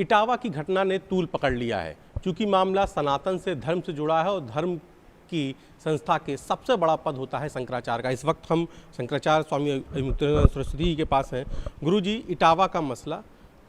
इटावा की घटना ने तूल पकड़ लिया है। चूंकि मामला सनातन से, धर्म से जुड़ा है और धर्म की संस्था के सबसे बड़ा पद होता है शंकराचार्य का। इस वक्त हम शंकराचार्य स्वामी अविमुक्तानंद सरस्वती जी के पास हैं। गुरुजी, इटावा का मसला,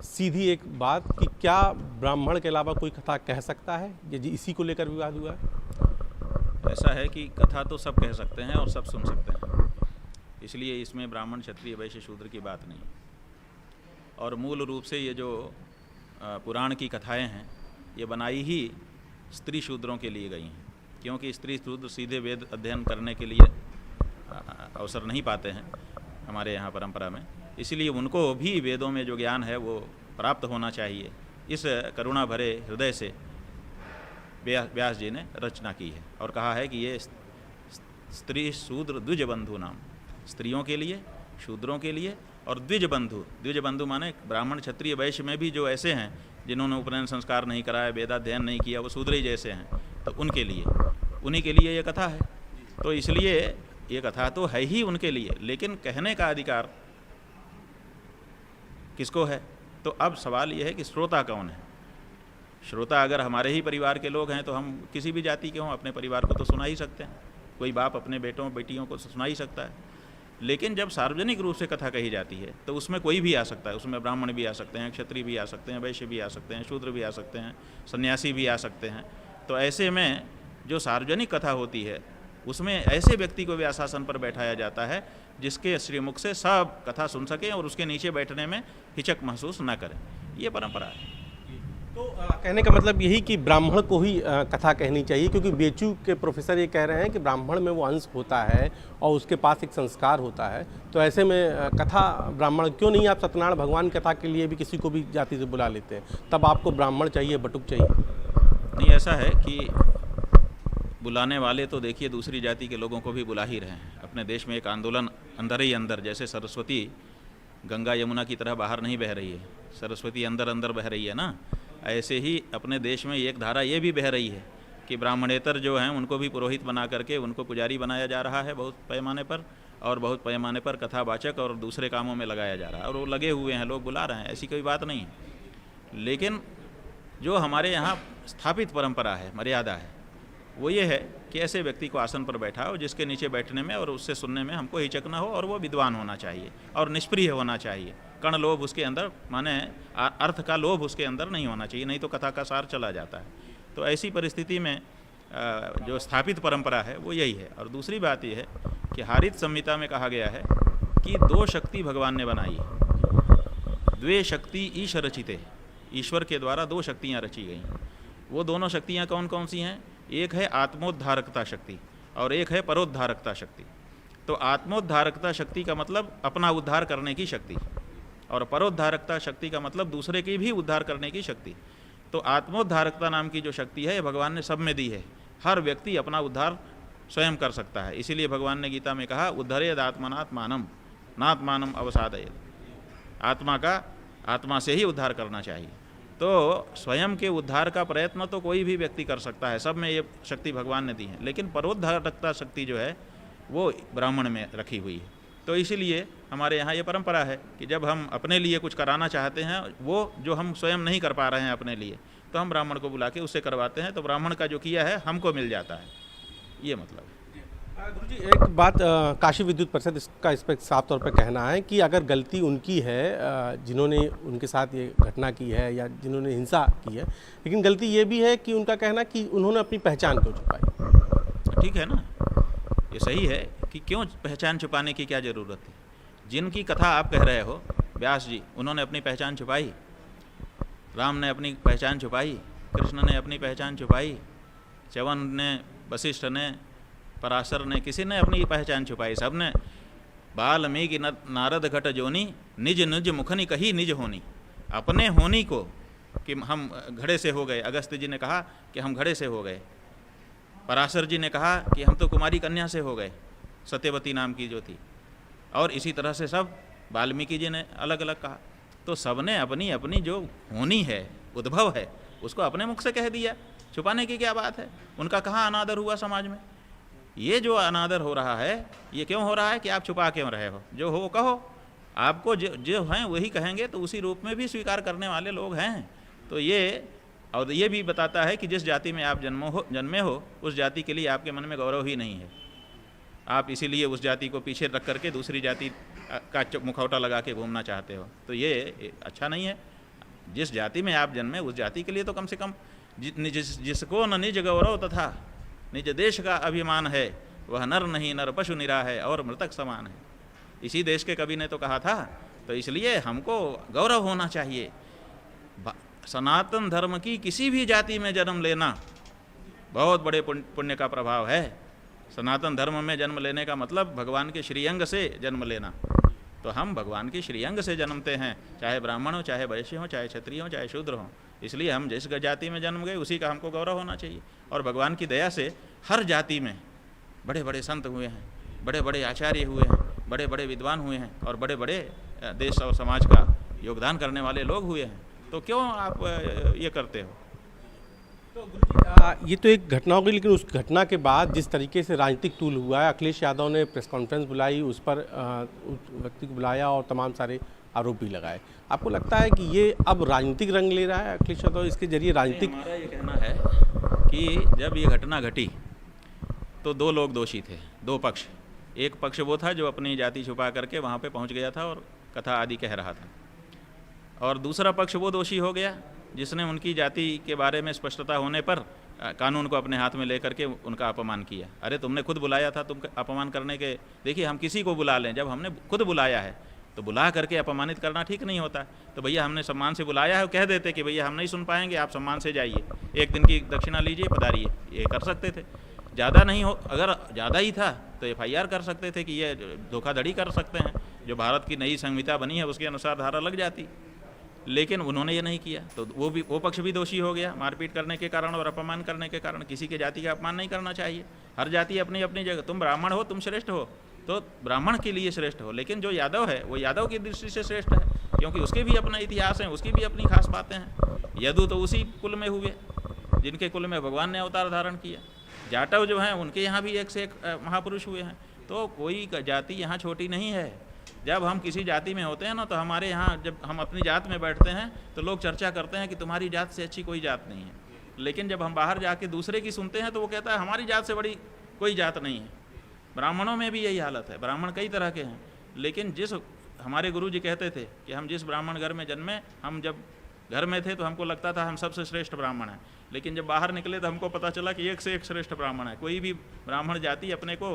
सीधी एक बात कि क्या ब्राह्मण के अलावा कोई कथा कह सकता है? ये जी इसी को लेकर विवाद हुआ है। ऐसा है कि कथा तो सब कह सकते हैं और सब सुन सकते हैं, इसलिए इसमें ब्राह्मण, क्षत्रिय, वैश्य, शूद्र की बात नहीं। और मूल रूप से ये जो पुराण की कथाएं हैं ये बनाई ही स्त्री शूद्रों के लिए गई हैं, क्योंकि स्त्री शूद्र सीधे वेद अध्ययन करने के लिए अवसर नहीं पाते हैं हमारे यहाँ परंपरा में, इसलिए उनको भी वेदों में जो ज्ञान है वो प्राप्त होना चाहिए। इस करुणा भरे हृदय से व्यास जी ने रचना की है और कहा है कि ये स्त्री शूद्र द्विज बंधु नाम, स्त्रियों के लिए, शूद्रों के लिए और द्विज बंधु। द्विज बंधु माने ब्राह्मण, क्षत्रिय, वैश्य में भी जो ऐसे हैं जिन्होंने उपनयन संस्कार नहीं कराया, वेदाध्ययन नहीं किया, वो शूद्र ही जैसे हैं, तो उनके लिए, उन्हीं के लिए ये कथा है। तो इसलिए ये कथा तो है ही उनके लिए, लेकिन कहने का अधिकार किसको है? तो अब सवाल ये है कि श्रोता कौन है। श्रोता अगर हमारे ही परिवार के लोग हैं तो हम किसी भी जाति के हों अपने परिवार को तो सुना ही सकते हैं, कोई बाप अपने बेटों बेटियों को सुना ही सकता है। लेकिन जब सार्वजनिक रूप से कथा कही जाती है तो उसमें कोई भी आ सकता है, उसमें ब्राह्मण भी आ सकते हैं, क्षत्रिय भी आ सकते हैं, वैश्य भी आ सकते हैं, शूद्र भी आ सकते हैं, सन्यासी भी आ सकते हैं। तो ऐसे में जो सार्वजनिक कथा होती है उसमें ऐसे व्यक्ति को व्यासासन पर बैठाया जाता है जिसके श्रीमुख से सब कथा सुन सकें और उसके नीचे बैठने में हिचक महसूस न करें। ये परंपरा है। तो कहने का मतलब यही कि ब्राह्मण को ही कथा कहनी चाहिए, क्योंकि बेचू के प्रोफेसर ये कह रहे हैं कि ब्राह्मण में वो अंश होता है और उसके पास एक संस्कार होता है, तो ऐसे में कथा ब्राह्मण क्यों नहीं? आप सत्यनारायण भगवान कथा के लिए भी किसी को भी जाति से बुला लेते हैं, तब आपको ब्राह्मण चाहिए, बटुक चाहिए? नहीं, ऐसा है कि बुलाने वाले तो देखिए दूसरी जाति के लोगों को भी बुला ही रहे हैं। अपने देश में एक आंदोलन अंदर ही अंदर, जैसे सरस्वती गंगा यमुना की तरह बाहर नहीं बह रही है, सरस्वती अंदर अंदर बह रही है ना, ऐसे ही अपने देश में एक धारा ये भी बह रही है कि ब्राह्मणेतर जो हैं उनको भी पुरोहित बना करके उनको पुजारी बनाया जा रहा है बहुत पैमाने पर, और बहुत पैमाने पर कथावाचक और दूसरे कामों में लगाया जा रहा है, और वो लगे हुए हैं, लोग बुला रहे हैं, ऐसी कोई बात नहीं है। लेकिन जो हमारे यहाँ स्थापित परंपरा है, मर्यादा है, वो ये है कि ऐसे व्यक्ति को आसन पर बैठाओ जिसके नीचे बैठने में और उससे सुनने में हमको हिचक न हो, और वो विद्वान होना चाहिए और निष्प्रिय होना चाहिए। कण लोभ उसके अंदर, माने अर्थ का लोभ उसके अंदर नहीं होना चाहिए, नहीं तो कथा का सार चला जाता है। तो ऐसी परिस्थिति में जो स्थापित परंपरा है वो यही है। और दूसरी बात यह है कि हारित संहिता में कहा गया है कि दो शक्ति भगवान ने बनाई है, द्वे शक्ति ईश रचिते, ईश्वर के द्वारा दो शक्तियाँ रची गई। वो दोनों शक्तियाँ कौन कौन सी हैं? एक है आत्मोद्धारकता शक्ति और एक है परोद्धारकता शक्ति। तो आत्मोद्धारकता शक्ति का मतलब अपना उद्धार करने की शक्ति, और परोद्धारकता शक्ति का मतलब दूसरे की भी उद्धार करने की शक्ति। तो आत्मोद्धारकता नाम की जो शक्ति है ये भगवान ने सब में दी है, हर व्यक्ति अपना उद्धार स्वयं कर सकता है। इसीलिए भगवान ने गीता में कहा, उद्धरेद आत्मनात्मानम नात्मानम अवसादयेद, आत्मा का आत्मा से ही उद्धार करना चाहिए। तो स्वयं के उद्धार का प्रयत्न तो कोई भी व्यक्ति कर सकता है, सब में ये शक्ति भगवान ने दी है, लेकिन परोद्धारकता शक्ति जो है वो ब्राह्मण में रखी हुई है। तो इसीलिए हमारे यहाँ ये परंपरा है कि जब हम अपने लिए कुछ कराना चाहते हैं, वो जो हम स्वयं नहीं कर पा रहे हैं अपने लिए, तो हम ब्राह्मण को बुला के उससे करवाते हैं, तो ब्राह्मण का जो किया है हमको मिल जाता है, ये मतलब है। गुरुजी, एक बात काशी विद्युत परिषद इसका इस पर साफ तौर पर कहना है कि अगर गलती उनकी है जिन्होंने उनके साथ ये घटना की है या जिन्होंने हिंसा की है, लेकिन गलती ये भी है कि उनका कहना कि उन्होंने अपनी पहचान क्यों छुपाई। ठीक है ना, ये सही है कि क्यों पहचान छुपाने की क्या ज़रूरत है। जिनकी कथा आप कह रहे हो, व्यास जी, उन्होंने अपनी पहचान छुपाई, राम ने अपनी पहचान छुपाई, कृष्ण ने अपनी पहचान छुपाई, च्यवन ने, वशिष्ठ ने, पराशर ने, किसी ने अपनी पहचान छुपाई, सब ने। वाल्मीकि नारद घट जोनी, निज निज मुखनी कही निज होनी, अपने होनी को कि हम घड़े से हो गए, अगस्त्य जी ने कहा कि हम घड़े से हो गए, पराशर जी ने कहा कि हम तो कुमारी कन्या से हो गए, सत्यवती नाम की जो थी, और इसी तरह से सब वाल्मीकि जी ने अलग अलग कहा। तो सब ने अपनी अपनी जो होनी है, उद्भव है, उसको अपने मुख से कह दिया, छुपाने की क्या बात है। उनका कहाँ अनादर हुआ समाज में? ये जो अनादर हो रहा है ये क्यों हो रहा है कि आप छुपा क्यों रहे हो? जो हो कहो, आपको जो हैं वही कहेंगे, तो उसी रूप में भी स्वीकार करने वाले लोग हैं। तो ये और ये भी बताता है कि जिस जाति में आप जन्मे हो उस जाति के लिए आपके मन में गौरव ही नहीं है। आप इसीलिए उस जाति को पीछे रख करके दूसरी जाति का मुखौटा लगा के घूमना चाहते हो, तो ये अच्छा नहीं है। जिस जाति में आप जन्मे उस जाति के लिए तो कम से कम जिसको न निज गौरव तथा निज देश का अभिमान है वह नर नहीं नर पशु निरा है और मृतक समान है। इसी देश के कवि ने तो कहा था। तो इसलिए हमको गौरव होना चाहिए। सनातन धर्म की किसी भी जाति में जन्म लेना बहुत बड़े पुण्य का प्रभाव है। सनातन धर्म में जन्म लेने का मतलब भगवान के श्रीअंग से जन्म लेना। तो हम भगवान के श्रीअंग से जन्मते हैं, चाहे ब्राह्मण हो, चाहे वैश्य हो, चाहे क्षत्रिय हो, चाहे शूद्र हो। इसलिए हम जिस जाति में जन्म गए उसी का हमको गौरव होना चाहिए। और भगवान की दया से हर जाति में बड़े बड़े संत हुए हैं, बड़े बड़े आचार्य हुए हैं, बड़े बड़े विद्वान हुए हैं और बड़े बड़े देश और समाज का योगदान करने वाले लोग हुए हैं। तो क्यों आप ये करते हो? तो गुरुजी, ये तो एक घटना हो गई, लेकिन उस घटना के बाद जिस तरीके से राजनीतिक तूल हुआ है, अखिलेश यादव ने प्रेस कॉन्फ्रेंस बुलाई, उस पर उस व्यक्ति को बुलाया और तमाम सारे आरोप भी लगाए। आपको लगता है कि ये अब राजनीतिक रंग ले रहा है अखिलेश यादव, इसके जरिए राजनीतिक? हमारा ये कहना है कि जब ये घटना घटी तो दो लोग दोषी थे, दो पक्ष। एक पक्ष वो था जो अपनी जाति छुपा करके वहाँ पे पहुँच गया था और कथा आदि कह रहा था, और दूसरा पक्ष वो दोषी हो गया जिसने उनकी जाति के बारे में स्पष्टता होने पर कानून को अपने हाथ में लेकर के उनका अपमान किया। अरे तुमने खुद बुलाया था, तुम अपमान करने के, देखिए हम किसी को बुला लें, जब हमने खुद बुलाया है तो बुला करके अपमानित करना ठीक नहीं होता। तो भैया हमने सम्मान से बुलाया है, कह देते कि भैया हम नहीं सुन पाएंगे, आप सम्मान से जाइए, एक दिन की दक्षिणा लीजिए, पधारिए, ये कर सकते थे। ज़्यादा नहीं हो, अगर ज़्यादा ही था तो FIR कर सकते थे कि ये धोखाधड़ी कर सकते हैं, जो भारत की नई संहिता बनी है उसके अनुसार धारा लग जाती। लेकिन उन्होंने ये नहीं किया, तो वो पक्ष भी दोषी हो गया मारपीट करने के कारण और अपमान करने के कारण। किसी के जाति का अपमान नहीं करना चाहिए। हर जाति अपनी अपनी जगह, तुम ब्राह्मण हो, तुम श्रेष्ठ हो तो ब्राह्मण के लिए श्रेष्ठ हो, लेकिन जो यादव है वो यादव की दृष्टि से श्रेष्ठ है, क्योंकि उसके भी अपना इतिहास है, उसकी भी अपनी खास बातें हैं। यदु तो उसी कुल में हुए जिनके कुल में भगवान ने अवतार धारण किया। जाटव जो हैं उनके यहाँ भी एक से एक महापुरुष हुए हैं। तो कोई जाति यहाँ छोटी नहीं है। जब हम किसी जाति में होते हैं ना, तो हमारे यहाँ जब हम अपनी जात में बैठते हैं तो लोग चर्चा करते हैं कि तुम्हारी जात से अच्छी कोई जात नहीं है। लेकिन जब हम बाहर जाके दूसरे की सुनते हैं तो वो कहता है हमारी जात से बड़ी कोई जात नहीं है। ब्राह्मणों में भी यही हालत है। ब्राह्मण कई तरह के हैं, लेकिन जिस हमारे गुरु जी कहते थे कि हम जिस ब्राह्मण घर में जन्मे, हम जब घर में थे तो हमको लगता था हम सबसे श्रेष्ठ ब्राह्मण हैं, लेकिन जब बाहर निकले तो हमको पता चला कि एक से एक श्रेष्ठ ब्राह्मण है। कोई भी ब्राह्मण जाति अपने को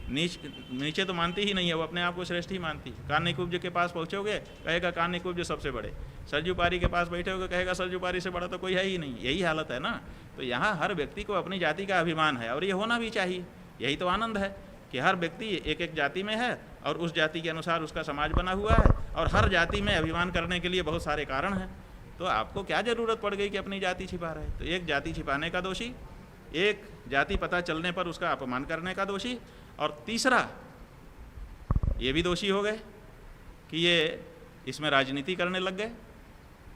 नीचे तो मानती ही नहीं है, वो अपने आप को श्रेष्ठ ही मानती है। कान्यकुब्ज के पास पहुँचोगे कहेगा कान्यकुब्ज सबसे बड़े, सरजूपारी के पास बैठे कहेगा सरजूपारी से बड़ा तो कोई है ही नहीं। यही हालत है ना। तो यहाँ हर व्यक्ति को अपनी जाति का अभिमान है और ये होना भी चाहिए। यही तो आनंद है कि हर व्यक्ति एक एक जाति में है और उस जाति के अनुसार उसका समाज बना हुआ है, और हर जाति में अभिमान करने के लिए बहुत सारे कारण हैं। तो आपको क्या ज़रूरत पड़ गई कि अपनी जाति छिपा रहे? तो एक जाति छिपाने का दोषी, एक जाति पता चलने पर उसका अपमान करने का दोषी, और तीसरा ये भी दोषी हो गए कि ये इसमें राजनीति करने लग गए।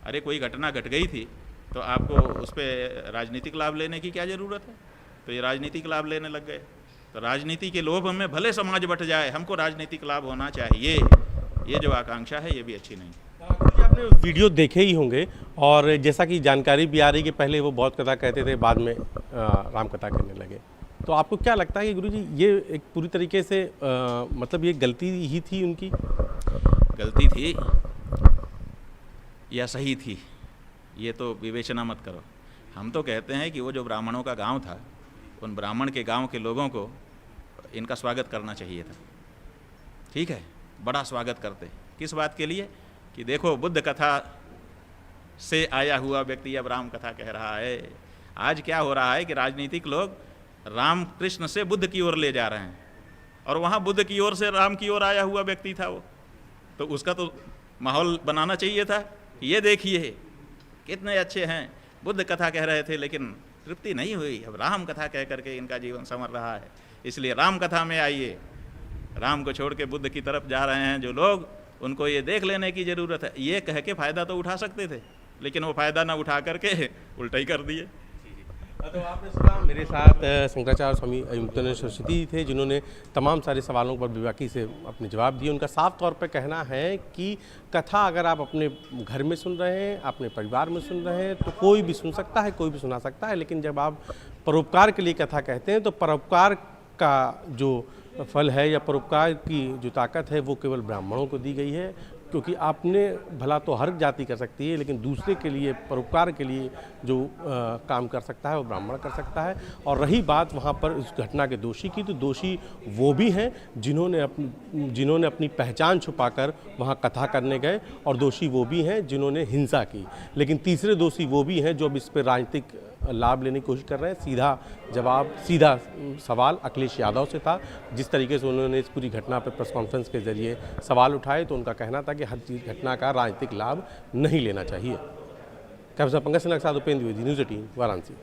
अरे कोई घटना घट गई थी तो आपको उस पर राजनीतिक लाभ लेने की क्या ज़रूरत है? तो ये राजनीतिक लाभ लेने लग गए। तो राजनीति के लोभ में भले समाज बट जाए, हमको राजनीतिक लाभ होना चाहिए, ये जो आकांक्षा है ये भी अच्छी नहीं। आपने वीडियो देखे ही होंगे, और जैसा कि जानकारी भी आ रही कि पहले वो बहुत कथा कहते थे, बाद में राम कथा करने लगे। तो आपको क्या लगता है कि गुरुजी ये एक पूरी तरीके से मतलब ये गलती ही थी उनकी? गलती थी या सही थी, ये तो विवेचना मत करो। हम तो कहते हैं कि वो जो ब्राह्मणों का गांव था, उन ब्राह्मण के गांव के लोगों को इनका स्वागत करना चाहिए था। ठीक है, बड़ा स्वागत करते। किस बात के लिए? कि देखो बुद्ध कथा से आया हुआ व्यक्ति अब राम कथा कह रहा है। आज क्या हो रहा है कि राजनीतिक लोग राम कृष्ण से बुद्ध की ओर ले जा रहे हैं, और वहाँ बुद्ध की ओर से राम की ओर आया हुआ व्यक्ति था वो, तो उसका तो माहौल बनाना चाहिए था। ये देखिए कितने अच्छे हैं, बुद्ध कथा कह रहे थे लेकिन तृप्ति नहीं हुई, अब राम कथा कह करके इनका जीवन संवर रहा है, इसलिए राम कथा में आइए। राम को छोड़ के बुद्ध की तरफ जा रहे हैं जो लोग, उनको ये देख लेने की ज़रूरत है। ये कह के फ़ायदा तो उठा सकते थे, लेकिन वो फ़ायदा ना उठा करके उल्टा ही कर दिए। तो आपने सुना मेरे साथ शंकराचार्य स्वामी अभिमुक्तानंद सरस्वती जी थे, जिन्होंने तमाम सारे सवालों पर बेबाकी से अपने जवाब दिए। उनका साफ तौर पर कहना है कि कथा अगर आप अपने घर में सुन रहे हैं, अपने परिवार में सुन रहे हैं, तो कोई भी सुन सकता है, कोई भी सुना सकता है, लेकिन जब आप परोपकार के लिए कथा कहते हैं तो परोपकार का जो फल है या परोपकार की जो ताकत है वो केवल ब्राह्मणों को दी गई है, क्योंकि आपने भला तो हर जाति कर सकती है, लेकिन दूसरे के लिए परोपकार के लिए जो काम कर सकता है वो ब्राह्मण कर सकता है। और रही बात वहाँ पर इस घटना के दोषी की, तो दोषी वो भी हैं जिन्होंने अपनी पहचान छुपाकर वहाँ कथा करने गए, और दोषी वो भी हैं जिन्होंने हिंसा की। लेकिन तीसरे दोषी वो भी हैं जो अब इस पर राजनीतिक लाभ लेने की कोशिश कर रहे हैं। सीधा सवाल अखिलेश यादव से था। जिस तरीके से उन्होंने इस पूरी घटना पर प्रेस कॉन्फ्रेंस के जरिए सवाल उठाए, तो उनका कहना था कि हर चीज़ घटना का राजनीतिक लाभ नहीं लेना चाहिए। कैमरा पंकज सिन्हा के साथ उपेंद्र द्विवेदी, न्यूज़ 18 वाराणसी।